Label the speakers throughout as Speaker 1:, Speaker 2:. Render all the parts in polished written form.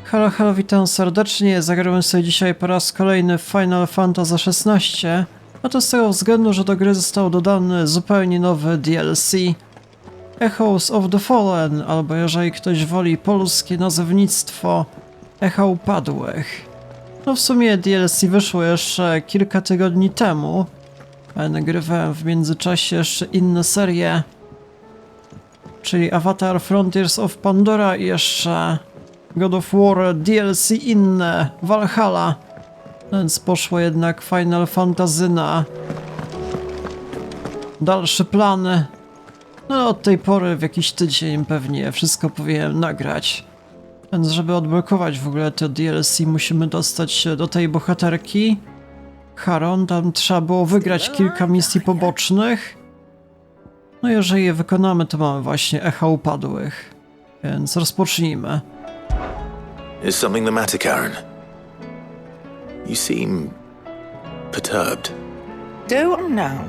Speaker 1: Halo, halo, witam serdecznie. Zagramy sobie dzisiaj po raz kolejny w Final Fantasy XVI. A to z tego względu, że do gry został dodany zupełnie nowy DLC Echoes of the Fallen, albo jeżeli ktoś woli polskie nazewnictwo Echa Upadłych. No w sumie DLC wyszło jeszcze kilka tygodni temu, ale nagrywałem w międzyczasie jeszcze inne serie, czyli Avatar Frontiers of Pandora i jeszcze God of War DLC inne, Valhalla, więc poszło jednak Final Fantasy na dalsze plany. No od tej pory w jakiś tydzień pewnie wszystko powinienem nagrać. Więc żeby odblokować w ogóle to DLC musimy dostać się do tej bohaterki Charon, tam trzeba było wygrać kilka misji pobocznych. No jeżeli je wykonamy, to mamy właśnie Echa Upadłych, więc rozpocznijmy.
Speaker 2: Is something the matter, Karen? You seem perturbed.
Speaker 3: Do I know?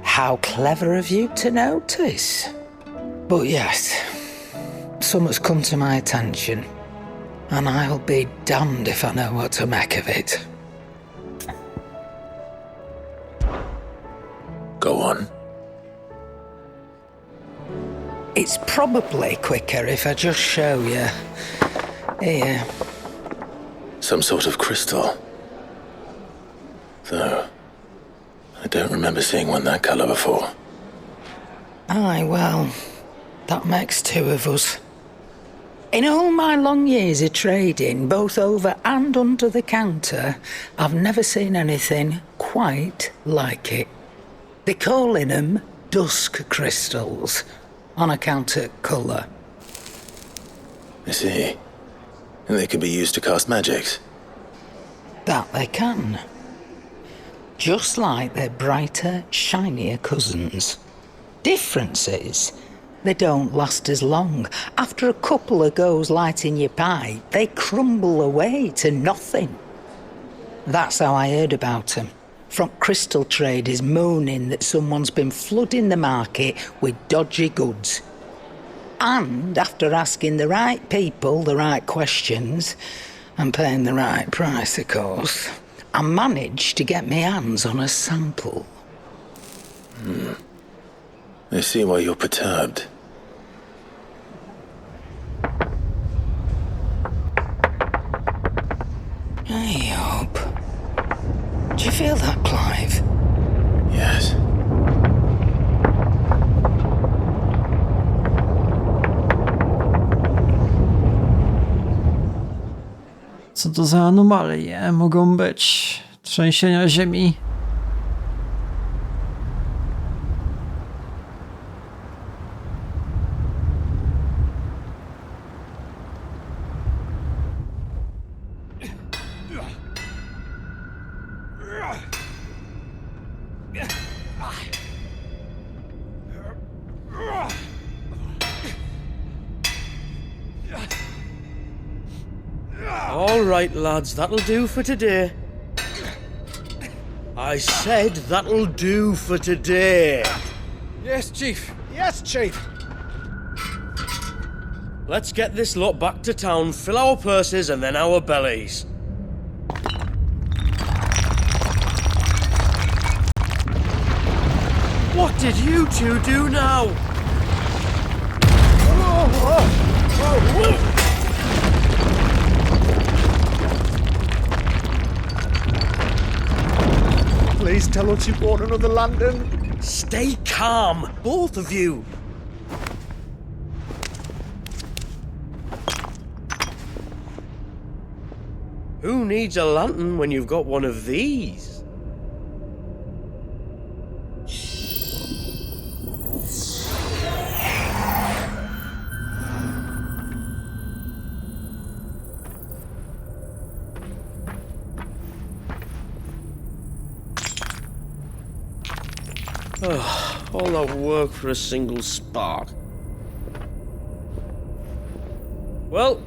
Speaker 3: How clever of you to notice. But yes, something's come to my attention, and I'll be damned if I know what to make of it.
Speaker 2: Go on.
Speaker 3: It's probably quicker if I just show you. Here.
Speaker 2: Some sort of crystal. Though, I don't remember seeing one that colour before.
Speaker 3: Aye, well, that makes two of us. In all my long years of trading, both over and under the counter, I've never seen anything quite like it. They're calling them dusk crystals, on account of colour.
Speaker 2: I see. And they can be used to cast magics.
Speaker 3: That they can. Just like their brighter, shinier cousins. Difference is, they don't last as long. After a couple of goes lighting your pipe, they crumble away to nothing. That's how I heard about them. From crystal traders moaning that someone's been flooding the market with dodgy goods. And after asking the right people the right questions, and paying the right price, of course, I managed to get my hands on a sample.
Speaker 2: I see why you're perturbed.
Speaker 3: Hey, Hope. Do you feel that, Clive?
Speaker 2: Yes.
Speaker 1: Co to za anomalie mogą być? Trzęsienia ziemi?
Speaker 4: All right, lads, that'll do for today. I said that'll do for today.
Speaker 5: Yes, Chief. Yes, Chief.
Speaker 4: Let's get this lot back to town, fill our purses and then our bellies. What did you two do now?
Speaker 5: Please tell us you bought another lantern.
Speaker 4: Stay calm, both of you. Who needs a lantern when you've got one of these? All that work for a single spark. Well,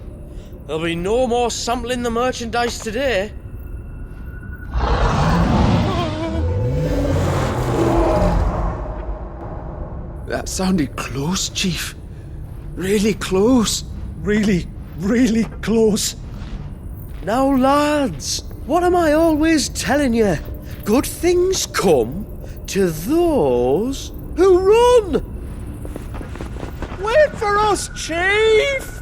Speaker 4: there'll be no more sampling the merchandise today.
Speaker 5: That sounded close, Chief. Really close. Really really close.
Speaker 4: Now, lads, what am I always telling you? Good things come to those who run!
Speaker 5: Wait for us, Chief!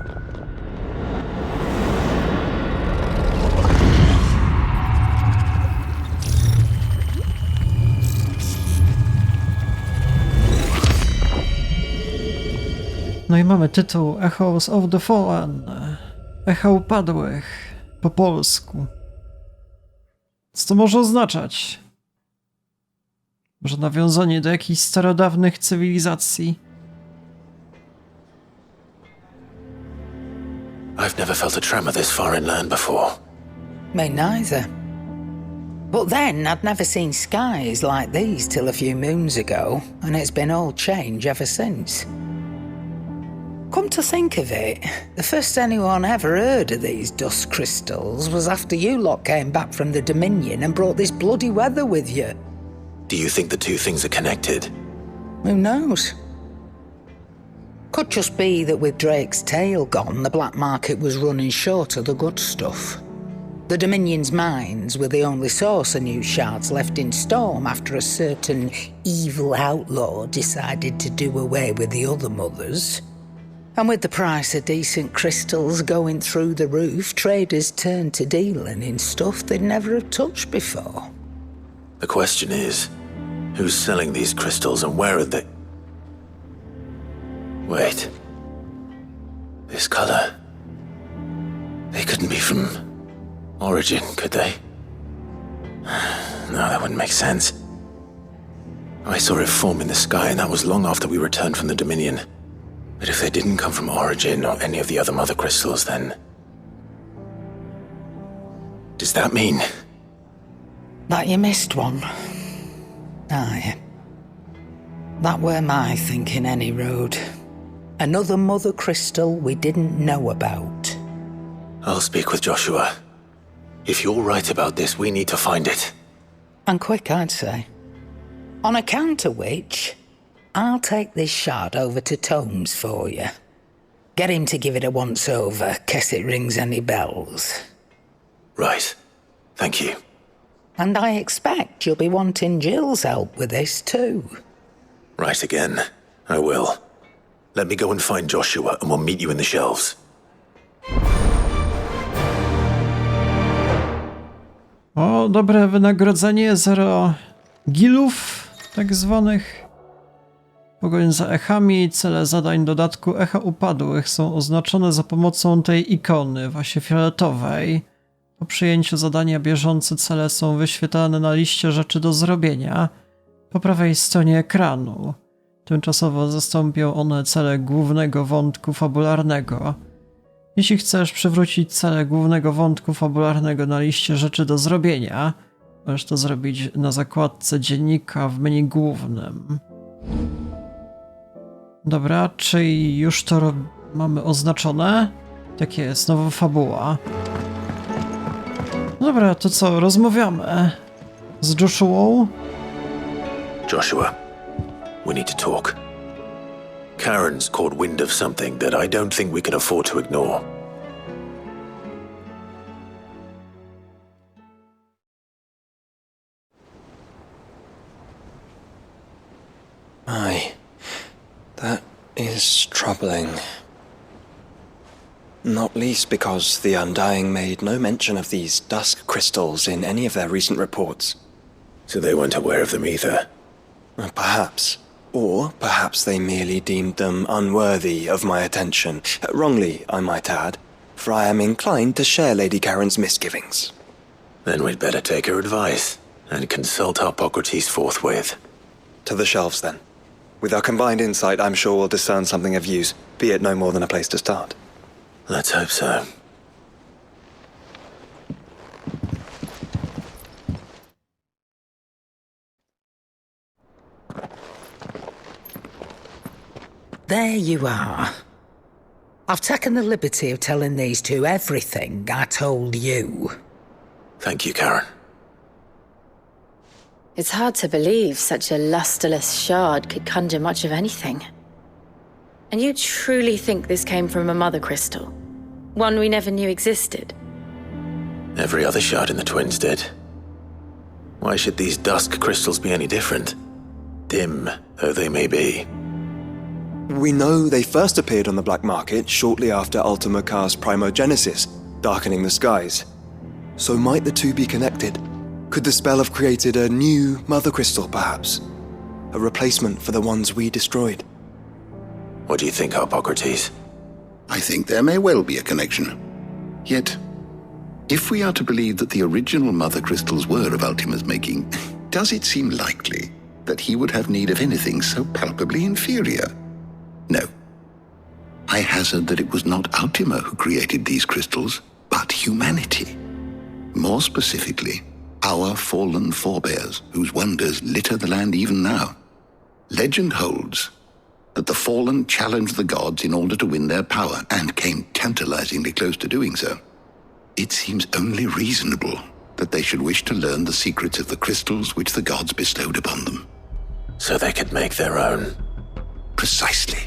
Speaker 1: No i mamy tytuł Echoes of the Fallen. Echa Upadłych. Po polsku. Co to może oznaczać? Może nawiązanie do jakichś starodawnych cywilizacji?
Speaker 2: I've never felt a tremor this far inland before.
Speaker 3: Me neither. But then I'd never seen skies like these till a few moons ago, and it's been all change ever since. Come to think of it, the first anyone ever heard of these dust crystals was after you lot came back from the Dominion and brought this bloody weather with you.
Speaker 2: Do you think the two things are connected?
Speaker 3: Who knows? Could just be that with Drake's tail gone, the black market was running short of the good stuff. The Dominion's mines were the only source of new shards left in Storm after a certain evil outlaw decided to do away with the other mothers. And with the price of decent crystals going through the roof, traders turned to dealing in stuff they'd never have touched before.
Speaker 2: The question is, who's selling these crystals and where are they? Wait. This color. They couldn't be from Origin, could they? No, that wouldn't make sense. I saw it form in the sky, and that was long after we returned from the Dominion. But if they didn't come from Origin or any of the other mother crystals, then... does that mean...
Speaker 3: That you missed one? Aye. That were my thinking any road. Another mother crystal we didn't know about.
Speaker 2: I'll speak with Joshua. If you're right about this, we need to find it.
Speaker 3: And quick, I'd say. On account of which, I'll take this shard over to Tomes for you. Get him to give it a once-over, case it rings any bells.
Speaker 2: Right. Thank you.
Speaker 3: And I expect you'll be wanting Jill's help with this too.
Speaker 2: Right again. I will. Let me go and find Joshua, and we'll meet you in the shelves.
Speaker 1: O, dobre wynagrodzenie, 0 gilów, tak zwanych. Pogoń za echami, cele zadań dodatku Echa Upadłych są oznaczone za pomocą tej ikony, właśnie fioletowej. Po przyjęciu zadania bieżące cele są wyświetlane na liście rzeczy do zrobienia po prawej stronie ekranu. Tymczasowo zastąpią one cele głównego wątku fabularnego. Jeśli chcesz przywrócić cele głównego wątku fabularnego na liście rzeczy do zrobienia, możesz to zrobić na zakładce dziennika w menu głównym. Dobra, czy już to mamy oznaczone? Tak jest, nowa fabuła. Dobra, to co, rozmawiamy z Joshuą?
Speaker 2: Joshua, we need to talk. Karen's caught wind of something that I don't think we can afford to ignore.
Speaker 6: Aye, that is troubling. Not least because the Undying made no mention of these dusk crystals in any of their recent reports.
Speaker 2: So they weren't aware of them either.
Speaker 6: Perhaps. Or perhaps they merely deemed them unworthy of my attention. Wrongly, I might add, for I am inclined to share Lady Karen's misgivings.
Speaker 2: Then we'd better take her advice and consult Harpocrates forthwith.
Speaker 6: To the shelves, then. With our combined insight, I'm sure we'll discern something of use, be it no more than a place to start.
Speaker 2: Let's hope so.
Speaker 3: There you are. I've taken the liberty of telling these two everything I told you.
Speaker 2: Thank you, Karen.
Speaker 7: It's hard to believe such a lusterless shard could conjure much of anything. And you truly think this came from a mother crystal? One we never knew existed.
Speaker 2: Every other shard in the twins did. Why should these dusk crystals be any different? Dim though they may be.
Speaker 6: We know they first appeared on the black market shortly after Ultima Car's primogenesis, darkening the skies. So might the two be connected? Could the spell have created a new mother crystal, perhaps? A replacement for the ones we destroyed?
Speaker 2: What do you think, Hippocrates?
Speaker 8: I think there may well be a connection. Yet, if we are to believe that the original mother crystals were of Ultima's making, does it seem likely that he would have need of anything so palpably inferior? No. I hazard that it was not Ultima who created these crystals, but humanity. More specifically, our fallen forebears, whose wonders litter the land even now. Legend holds that the fallen challenged the gods in order to win their power, and came tantalizingly close to doing so. It seems only reasonable that they should wish to learn the secrets of the crystals which the gods bestowed upon them.
Speaker 2: So they could make their own.
Speaker 8: Precisely.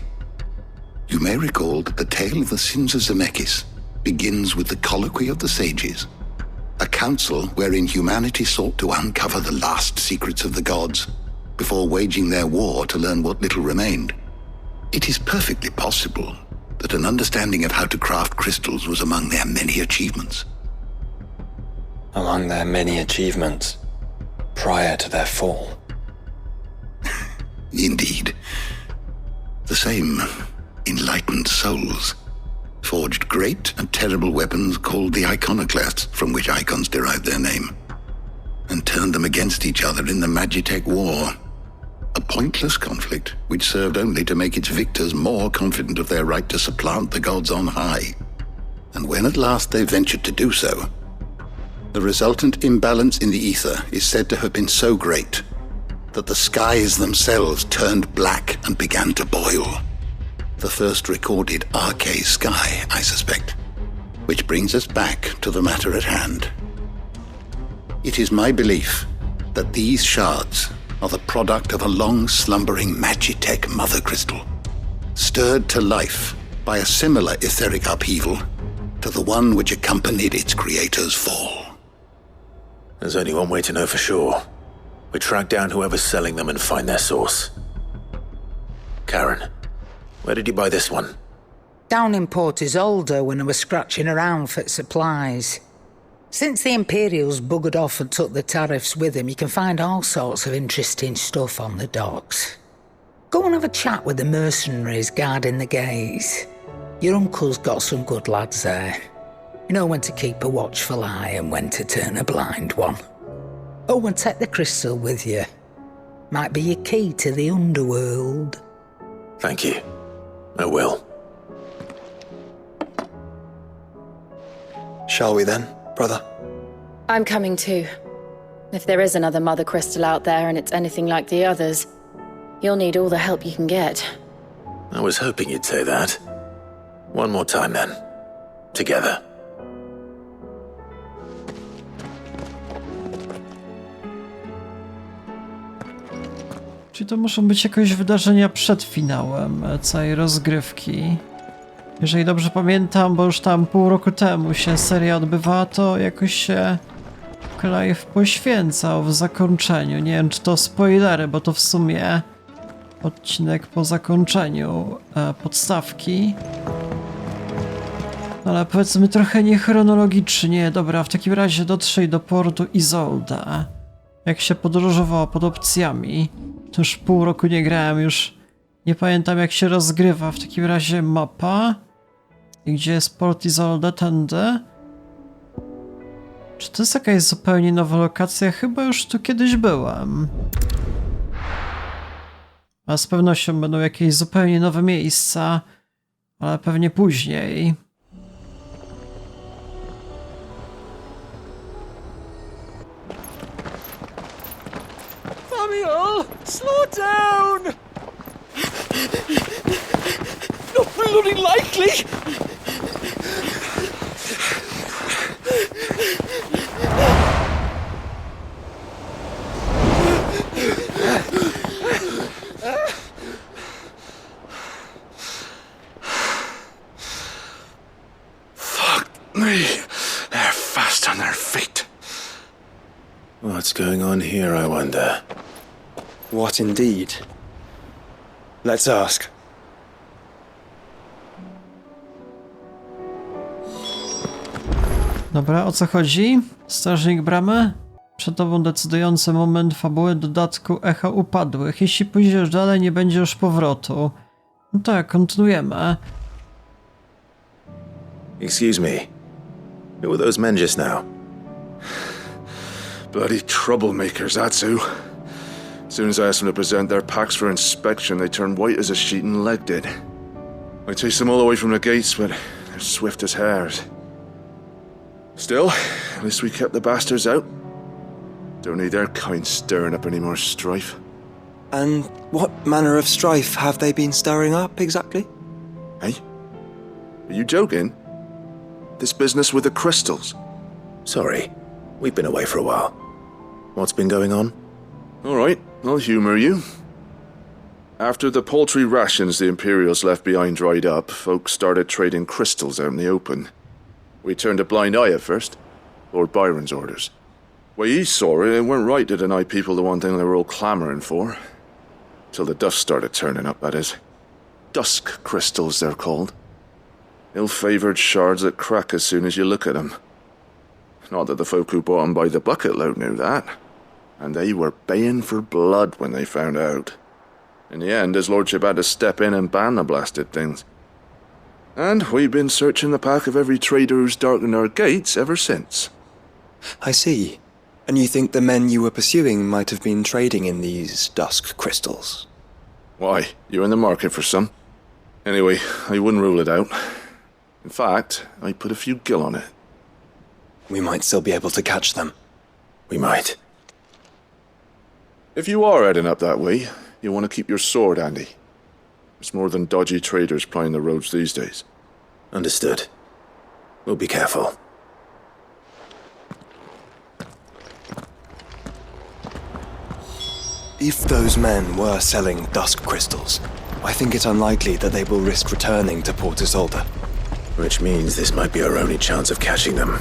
Speaker 8: You may recall that the tale of the sins of Zemeckis begins with the colloquy of the sages, a council wherein humanity sought to uncover the last secrets of the gods before waging their war to learn what little remained. It is perfectly possible that an understanding of how to craft crystals was among their many achievements.
Speaker 6: Among their many achievements, prior to their fall.
Speaker 8: Indeed. The same enlightened souls forged great and terrible weapons called the iconoclasts, from which icons derived their name, and turned them against each other in the Magitech War. A pointless conflict which served only to make its victors more confident of their right to supplant the gods on high. And when at last they ventured to do so, the resultant imbalance in the ether is said to have been so great that the skies themselves turned black and began to boil. The first recorded arcane sky, I suspect. Which brings us back to the matter at hand. It is my belief that these shards are the product of a long-slumbering Magitech mother crystal, stirred to life by a similar etheric upheaval to the one which accompanied its creator's fall.
Speaker 2: There's only one way to know for sure. We track down whoever's selling them and find their source. Karen, where did you buy this one?
Speaker 3: Down in Port Isolde when I was scratching around for supplies. Since the Imperials buggered off and took the tariffs with them, you can find all sorts of interesting stuff on the docks. Go and have a chat with the mercenaries guarding the gates. Your uncle's got some good lads there. You know when to keep a watchful eye and when to turn a blind one. Oh, and take the crystal with you. Might be your key to the underworld.
Speaker 2: Thank you. I will.
Speaker 6: Shall we then, brother?
Speaker 7: I'm coming too. If there is another mother crystal out there and it's anything like the others, you'll need all the help you can get.
Speaker 2: I was hoping you'd say that. One more time then. Together.
Speaker 1: Czyli to muszą być jakoś wydarzenia przed finałem całej rozgrywki. Jeżeli dobrze pamiętam, bo już tam pół roku temu się seria odbywała, to jakoś się Clive poświęcał w zakończeniu. Nie wiem, czy to spoilery, bo to w sumie odcinek po zakończeniu podstawki. Ale powiedzmy trochę niechronologicznie. Dobra, w takim razie dotrzyj do portu Isolde. Jak się podróżowało pod opcjami. To już pół roku nie grałem, już nie pamiętam jak się rozgrywa. W takim razie mapa. I gdzie jest port Isolde? Tędy. Czy to jest jakaś zupełnie nowa lokacja? Chyba już tu kiedyś byłem. A z pewnością będą jakieś zupełnie nowe miejsca. Ale pewnie później.
Speaker 5: Samuel, slow down! Not bloody likely!
Speaker 2: They're fast on their feet. What's going on here, I wonder?
Speaker 6: What indeed? Let's ask.
Speaker 1: Dobra, o co chodzi? Strażnik bramy? Przed tobą decydujący moment fabuły dodatku Echa Upadłych. Jeśli pójdziesz dalej, nie będzie już powrotu. No tak, kontynuujemy.
Speaker 2: Excuse me. Who were those men just now?
Speaker 9: Bloody troublemakers, that's who. As soon as I asked them to present their packs for inspection, they turned white as a sheet and legged it. I chased them all away from the gates, but they're swift as hares. Still, at least we kept the bastards out. Don't need their kind stirring up any more strife.
Speaker 6: And what manner of strife have they been stirring up exactly?
Speaker 9: Hey? Are you joking? This business with the crystals?
Speaker 2: Sorry, we've been away for a while. What's been going on?
Speaker 9: All right, I'll humor you. After the paltry rations the Imperials left behind dried up, folks started trading crystals out in the open. We turned a blind eye at first. Lord Byron's orders. Way he saw it, it weren't right to deny people the one thing they were all clamouring for. Till the dust started turning up, that is. Dusk crystals, they're called. Ill-favoured shards that crack as soon as you look at them. Not that the folk who bought them by the bucket load knew that. And they were baying for blood when they found out. In the end, his lordship had to step in and ban the blasted things. And we've been searching the pack of every trader who's darkened our gates ever since.
Speaker 6: I see. And you think the men you were pursuing might have been trading in these dusk crystals?
Speaker 9: Why, you're in the market for some. Anyway, I wouldn't rule it out. In fact, I'd put a few gil on it.
Speaker 6: We might still be able to catch them.
Speaker 2: We might.
Speaker 9: If you are heading up that way, you want to keep your sword handy. There's more than dodgy traders plying the roads these days.
Speaker 2: Understood. We'll be careful.
Speaker 6: If those men were selling dusk crystals, I think it unlikely that they will risk returning to Port Isolde.
Speaker 2: Which means this might be our only chance of catching them.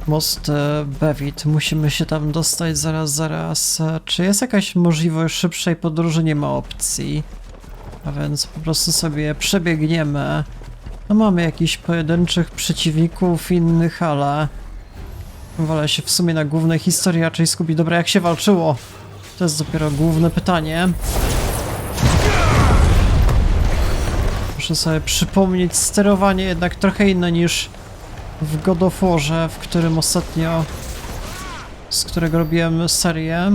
Speaker 1: Most Bevit, musimy się tam dostać zaraz. Czy jest jakaś możliwość szybszej podróży? Nie ma opcji. A więc po prostu sobie przebiegniemy. No mamy jakichś pojedynczych przeciwników, innych, ale wolę się w sumie na głównej historii raczej skupić. Dobra, jak się walczyło? To jest dopiero główne pytanie. Muszę sobie przypomnieć, sterowanie jednak trochę inne niż w God of Warze, w którym ostatnio, z którego robiłem serię.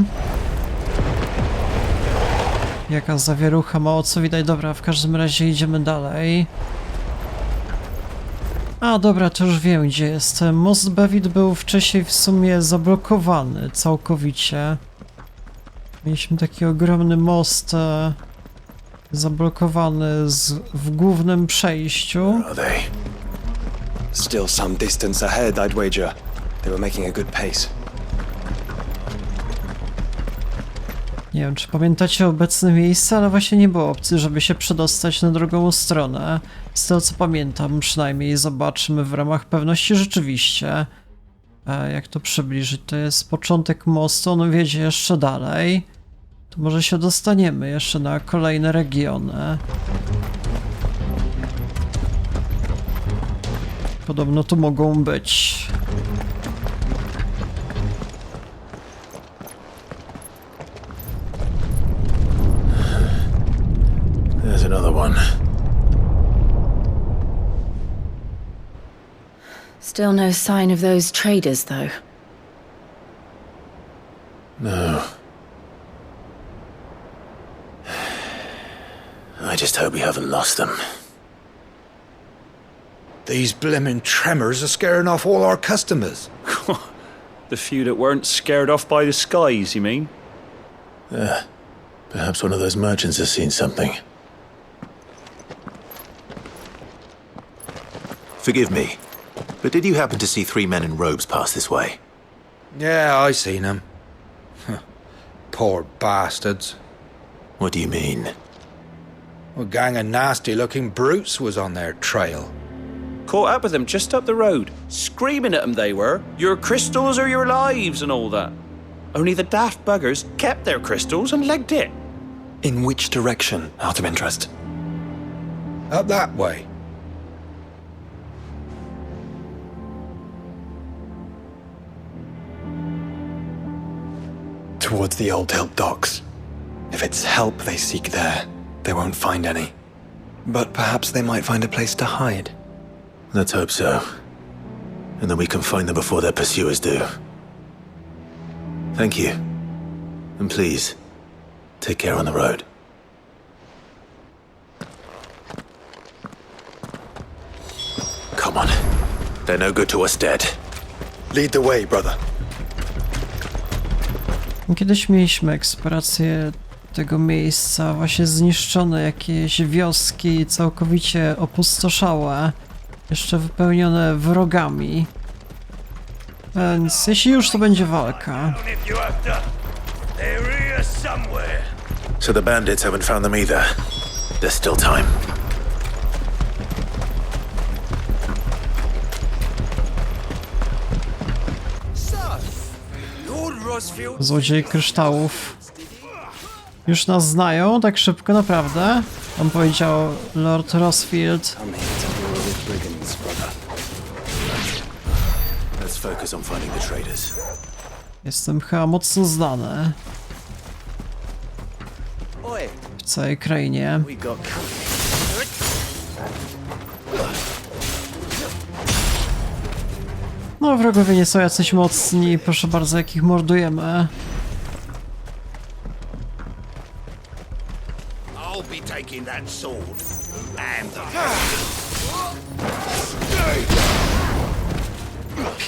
Speaker 1: Jaka zawierucha, mało co widać. Dobra, w każdym razie idziemy dalej. A dobra, to już wiem, gdzie jest. Most Bevit był wcześniej w sumie zablokowany całkowicie. Mieliśmy taki ogromny most zablokowany w głównym przejściu.
Speaker 6: Still some distance ahead, I'd wager. They were making a good pace.
Speaker 1: Nie wiem, czy pamiętacie obecne miejsce, ale właśnie nie było opcji, żeby się przedostać na drugą stronę. Z tego co pamiętam, przynajmniej zobaczmy w ramach pewności rzeczywiście. Jak to przybliżyć? To jest początek mostu, on wiedzie jeszcze dalej. To może się dostaniemy jeszcze na kolejne regiony. Podobno tu mogą być.
Speaker 2: There's another one.
Speaker 7: Still no sign of those traders, though.
Speaker 2: No. I just hope we haven't lost them.
Speaker 10: These blimmin' tremors are scaring off all our customers.
Speaker 5: The few that weren't scared off by the skies, you mean?
Speaker 2: Perhaps one of those merchants has seen something. Forgive me, but did you happen to see 3 men in robes pass this way?
Speaker 10: Yeah, I seen them. Poor bastards.
Speaker 2: What do you mean?
Speaker 10: A gang of nasty-looking brutes was on their trail.
Speaker 5: Caught up with them just up the road. Screaming at them they were. Your crystals are your lives and all that. Only the daft buggers kept their crystals and legged it.
Speaker 6: In which direction, out of interest?
Speaker 10: Up that way.
Speaker 6: Towards the Old Hill docks. If it's help they seek there, they won't find any. But perhaps they might find a place to hide.
Speaker 2: Let's hope so. And then we can find them before their pursuers do. Thank you. And please, take care on the road. Come on. They're no good to us dead.
Speaker 6: Lead the way, brother.
Speaker 1: Kiedyś mieliśmy eksplorację tego miejsca, właśnie zniszczone jakieś wioski, całkowicie opustoszałe, jeszcze wypełnione wrogami. Więc jeśli już, to będzie walka.
Speaker 2: So the bandits haven't found them either. There's still time.
Speaker 1: Złodziej kryształów. Już nas znają tak szybko, naprawdę? Tam powiedział Lord Rosfield.
Speaker 2: Let's focus on finding the traders.
Speaker 1: Jestem chyba mocno znany w całej krainie. No, wrogowie nie są jacyś mocni, proszę bardzo, jakich mordujemy.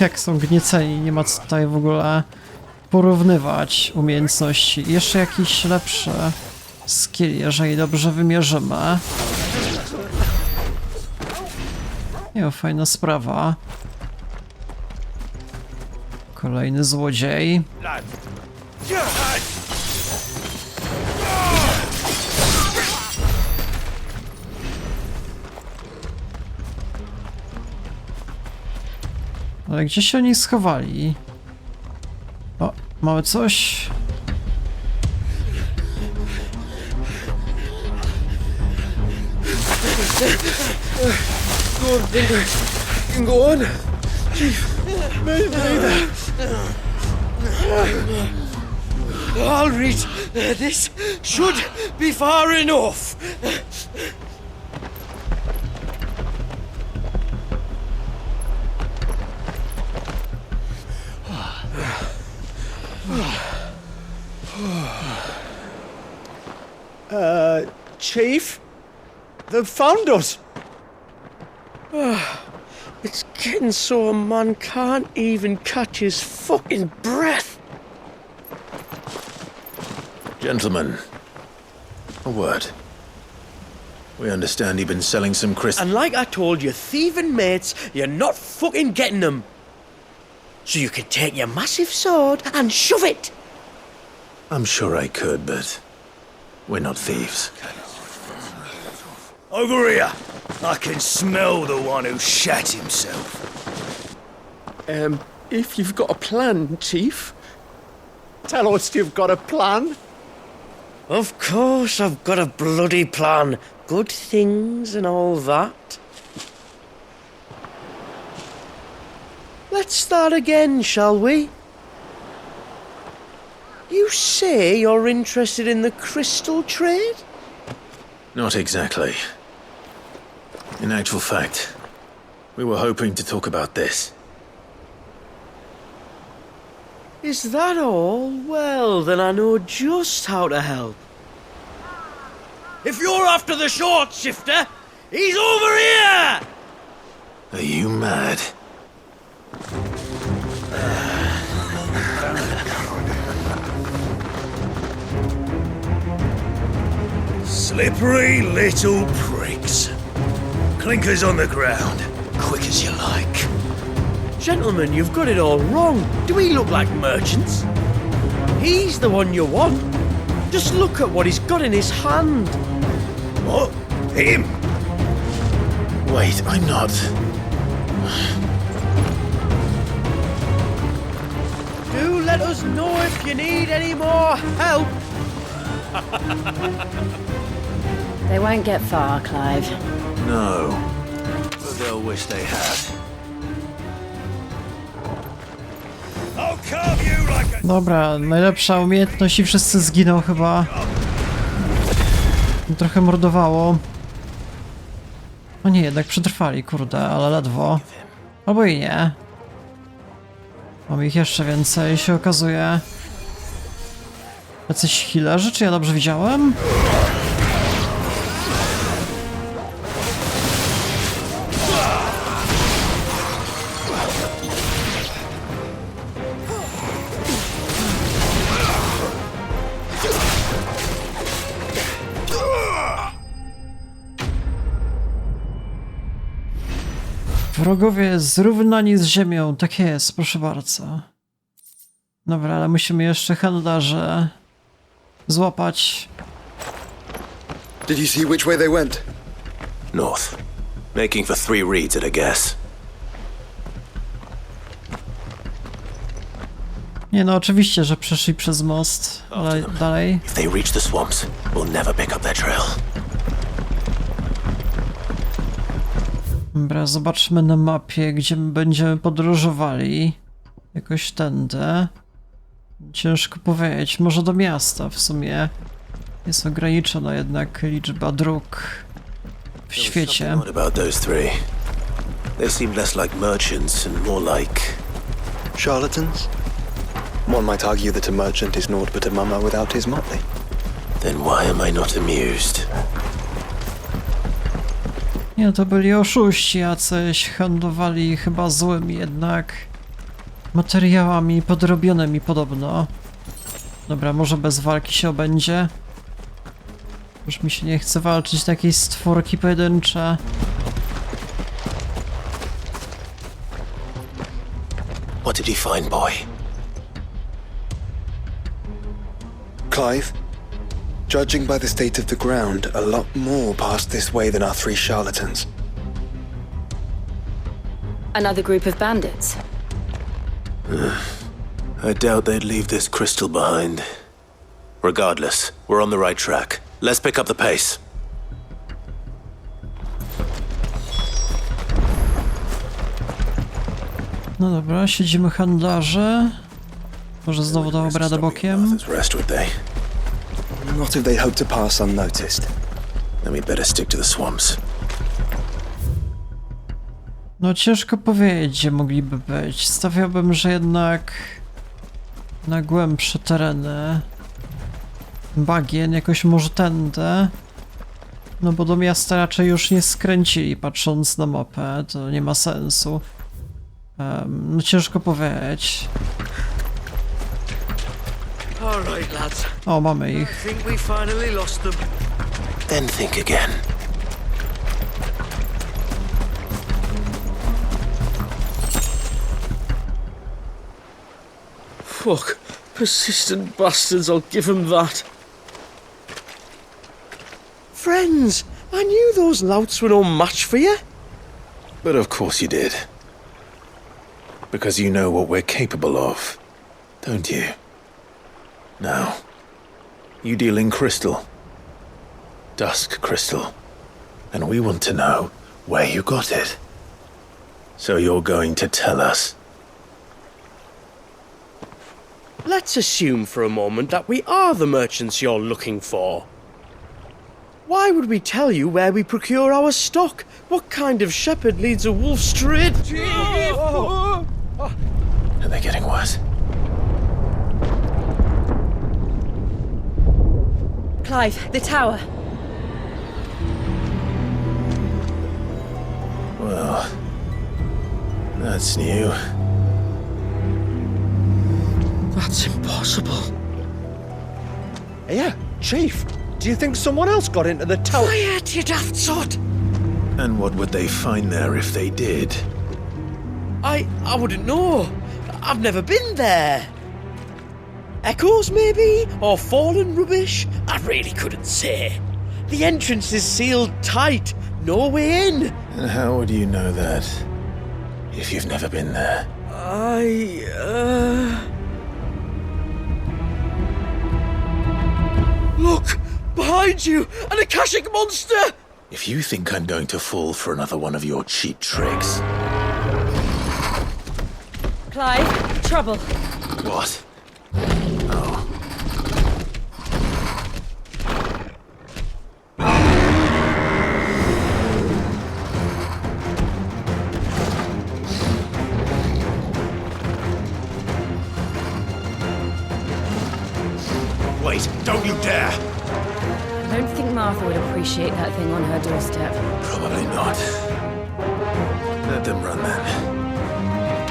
Speaker 1: Jak są gnieceni, nie ma co tutaj w ogóle porównywać umiejętności. Jeszcze jakiś lepszy skill, jeżeli dobrze wymierzymy. Nie, fajna sprawa. Kolejny złodziej. Ale gdzie się oni schowali? O, mamy coś.
Speaker 4: Go on. Chief, maybe. I'll reach. This should be far enough. Chief? They've found us! It's getting so a man can't even catch his fucking breath!
Speaker 2: Gentlemen, a word. We understand you've been selling some crystals.
Speaker 4: And like I told your thieving mates, you're not fucking getting them. So you can take your massive sword and shove it!
Speaker 2: I'm sure I could, but we're not thieves.
Speaker 11: Over here! I can smell the one who shat himself.
Speaker 4: If you've got a plan, Chief. Tell us you've got a plan. Of course I've got a bloody plan. Good things and all that. Let's start again, shall we? You say you're interested in the crystal trade?
Speaker 2: Not exactly. In actual fact, we were hoping to talk about this.
Speaker 4: Is that all? Well, then I know just how to help. If you're after the short shifter, he's over here!
Speaker 2: Are you mad?
Speaker 11: Slippery little pricks. Clinkers on the ground, quick as you like.
Speaker 4: Gentlemen, you've got it all wrong. Do we look like merchants? He's the one you want. Just look at what he's got in his hand.
Speaker 11: What? Him?
Speaker 2: Wait, I'm not.
Speaker 4: Do let us know if you need any more help.
Speaker 7: They won't get far, Clive.
Speaker 2: No. But they'll wish they had.
Speaker 11: I'll carve you like a...
Speaker 1: Dobra, najlepsza umiejętność i wszyscy zginą chyba. Trochę mordowało. O nie, jednak przetrwali, kurde, ale ledwo. Albo i nie. Mamy ich jeszcze więcej, się okazuje. Jacyś healerzy, czy ja dobrze widziałem? Wrogowie zrównani z ziemią, tak jest, proszę bardzo. Dobra, ale musimy jeszcze handlarze złapać.
Speaker 6: Did you see which way they went?
Speaker 2: North. Making for 3 reeds at a guess.
Speaker 1: Nie no, oczywiście, że przeszli przez most, ale dalej.
Speaker 2: If they reach the swamps, we'll never pick up their trail.
Speaker 1: Dobra, zobaczmy na mapie, gdzie będziemy podróżowali. Jakoś tędy. Ciężko powiedzieć, może do miasta w sumie. Jest ograniczona jednak liczba dróg w świecie.
Speaker 2: What about those 3? They seem less like merchants and more like...
Speaker 6: Charlatans? One might argue that a merchant is naught but a mummer without his motley.
Speaker 2: Then why am I not amused?
Speaker 1: Nie, to byli oszuści jacyś, handlowali chyba złymi jednak materiałami podrobionymi podobno. Dobra, może bez walki się obędzie. Już mi się nie chce walczyć na jakieś stworki pojedyncze.
Speaker 2: What did you find, boy?
Speaker 6: Clive? Judging by the state of the ground, a lot more passed this way than our 3 charlatans.
Speaker 7: Another group of bandits.
Speaker 2: I doubt they'd leave this crystal behind. Regardless, we're on the right track. Let's pick up the pace.
Speaker 1: No dobra, siedzimy handlarze. Może znowu dał radę bokiem.
Speaker 2: Rest, would they?
Speaker 6: Not if they hope to pass unnoticed.
Speaker 2: Then we'd better stick to the swamps.
Speaker 1: No ciężko powiedzieć, gdzie mogliby być. Stawiałbym, że jednak na głębsze tereny. Bagien, jakoś może tędy. No bo do miasta raczej już nie skręcili, patrząc na mapę, to nie ma sensu. No ciężko powiedzieć.
Speaker 4: All right, lads.
Speaker 1: O, mamy
Speaker 4: I
Speaker 1: ich.
Speaker 4: think we finally lost them.
Speaker 2: Then think again.
Speaker 4: Fuck. Persistent bastards, I'll give them that. Friends, I knew those louts were no match for you.
Speaker 2: But of course you did. Because you know what we're capable of, don't you? Now, you deal in crystal. Dusk crystal. And we want to know where you got it. So you're going to tell us.
Speaker 4: Let's assume for a moment that we are the merchants you're looking for. Why would we tell you where we procure our stock? What kind of shepherd leads a wolf straight?
Speaker 2: Are they getting worse?
Speaker 7: Clive, the tower.
Speaker 2: Well, that's new.
Speaker 4: That's impossible.
Speaker 11: Yeah, Chief. Do you think someone else got into the tower?
Speaker 4: Quiet, you daft sot!
Speaker 2: And what would they find there if they did?
Speaker 4: I wouldn't know. I've never been there. Echoes, maybe? Or fallen rubbish? I really couldn't say. The entrance is sealed tight. No way in.
Speaker 2: And how would you know that if you've never been there?
Speaker 4: Look! Behind you! An Akashic monster!
Speaker 2: If you think I'm going to fall for another one of your cheap tricks...
Speaker 7: Clive, trouble.
Speaker 2: What? Oh.
Speaker 11: Wait, don't you dare!
Speaker 7: I don't think Martha would appreciate that thing on her doorstep.
Speaker 2: Probably not. Let them run then.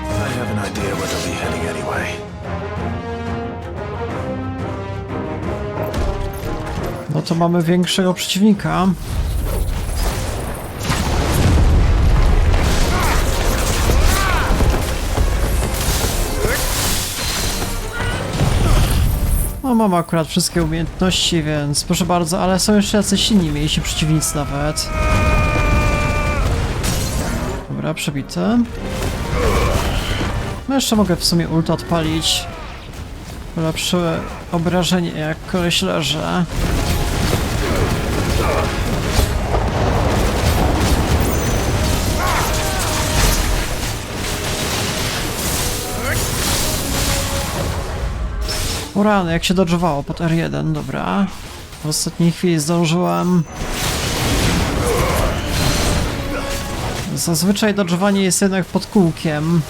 Speaker 2: I have an idea where they'll be heading anyway.
Speaker 1: No to mamy większego przeciwnika. No mam akurat wszystkie umiejętności, więc proszę bardzo, ale są jeszcze jacyś inni mniejsi przeciwnicy nawet. Dobra, przebity. No jeszcze mogę w sumie ulta odpalić. Lepsze obrażenie jak koleś leży. O rany, jak się dodżowało pod R1, dobra. W ostatniej chwili zdążyłem. Zazwyczaj dodżowanie jest jednak pod kółkiem.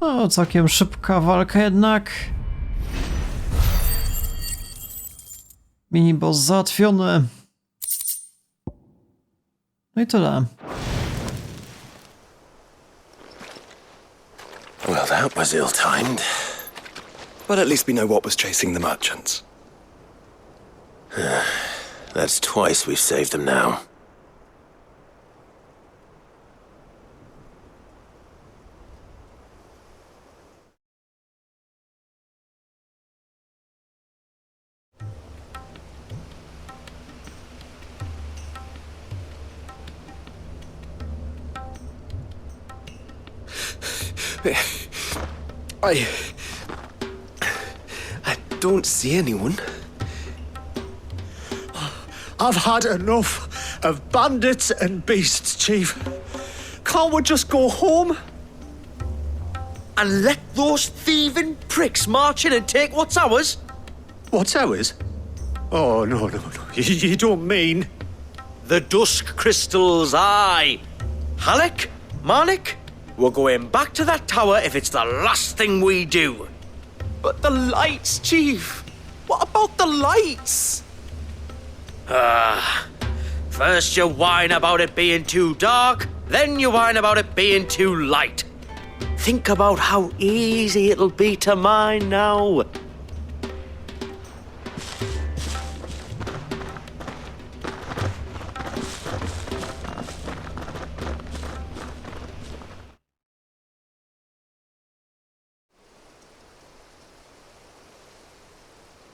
Speaker 1: No, całkiem szybka walka jednak. Miniboss załatwiony. No i tyle.
Speaker 2: Well, that was ill-timed.
Speaker 6: But at least we know what was chasing the merchants.
Speaker 2: That's twice we've saved them now.
Speaker 12: I don't see anyone. I've had enough of bandits and beasts, Chief. Can't we just go home?
Speaker 4: And let those thieving pricks march in and take what's ours?
Speaker 12: What's ours? Oh, no. You don't mean...
Speaker 4: The dusk crystals, aye. Halleck, Marnik, we're going back to that tower if it's the last thing we do.
Speaker 12: But the lights, Chief. What about the lights?
Speaker 4: First you whine about it being too dark, then you whine about it being too light. Think about how easy it'll be to mine now.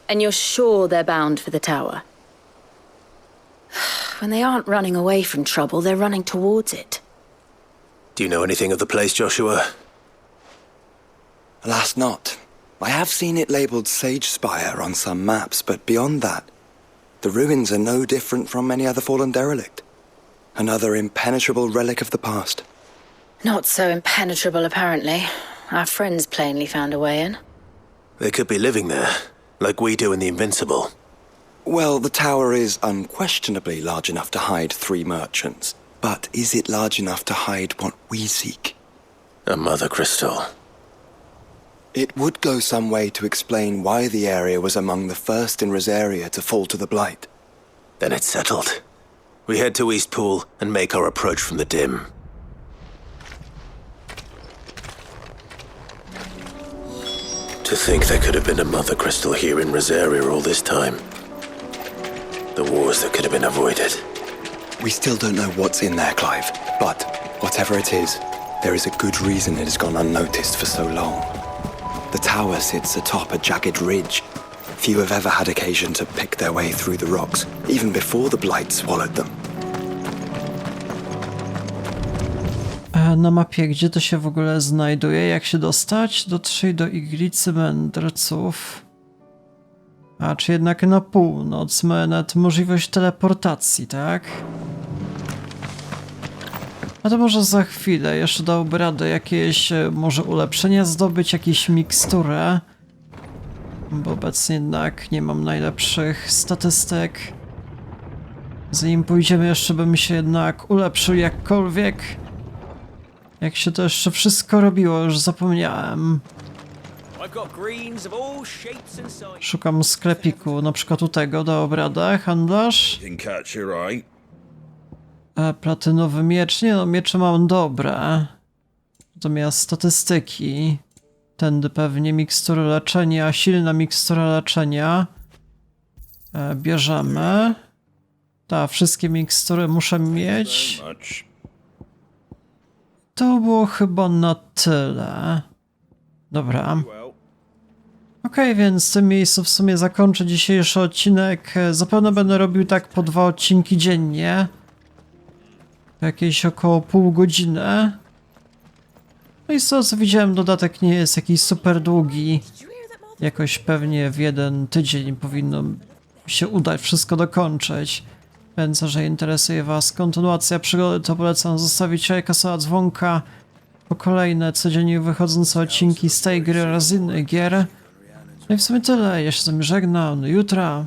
Speaker 7: And you're sure they're bound for the tower? When they aren't running away from trouble, they're running towards it.
Speaker 2: Do you know anything of the place, Joshua?
Speaker 6: Alas not. I have seen it labelled Sage Spire on some maps, but beyond that, the ruins are no different from any other fallen derelict. Another impenetrable relic of the past.
Speaker 7: Not so impenetrable, apparently. Our friends plainly found a way in.
Speaker 2: They could be living there, like we do in the Invincible.
Speaker 6: Well, the tower is unquestionably large enough to hide 3 merchants. But is it large enough to hide what we seek?
Speaker 2: A mother crystal.
Speaker 6: It would go some way to explain why the area was among the first in Rosaria to fall to the Blight.
Speaker 2: Then it's settled. We head to Eastpool and make our approach from the dim. To think there could have been a mother crystal here in Rosaria all this time. The wars that could have been avoided.
Speaker 6: We still don't know what's in there, Clive. But whatever it is, there is a good reason it has gone unnoticed for so long. The tower sits atop a jagged ridge, Few have ever had occasion to pick their way through the rocks, even before the blight swallowed them.
Speaker 1: Na mapie, gdzie to się w ogóle znajduje? Jak się dostać? Dotrzyj do iglicy mędrców. A, czy jednak na północ? Mamy nawet możliwość teleportacji, tak? A to może za chwilę. Jeszcze dałby radę jakieś może ulepszenia zdobyć, jakieś miksturę. Bo obecnie jednak nie mam najlepszych statystyk. Zanim pójdziemy, jeszcze bym się jednak ulepszył jakkolwiek. Jak się to jeszcze wszystko robiło, już zapomniałem. Szukam sklepiku, na przykład u tego, dał radę, handlarz. Platynowy miecz, nie no, miecze mam dobre. Natomiast statystyki. Tędy pewnie mikstury leczenia, silna mikstura leczenia. Bierzemy. Tak, wszystkie mikstury muszę mieć. To było chyba na tyle. Dobra. Okej, więc w tym miejscu w sumie zakończę dzisiejszy odcinek. Zapewne będę robił tak po 2 odcinki dziennie. Jakieś około pół godziny. No i z tego co widziałem, dodatek nie jest jakiś super długi. Jakoś pewnie w 1 tydzień powinno się udać wszystko dokończyć. Więc jeżeli interesuje was kontynuacja przygody, to polecam zostawić lajka, suba, dzwonka po kolejne codziennie wychodzące odcinki z tej gry oraz innych gier. No i w sumie tyle. Ja się z wami żegnam. Do jutra.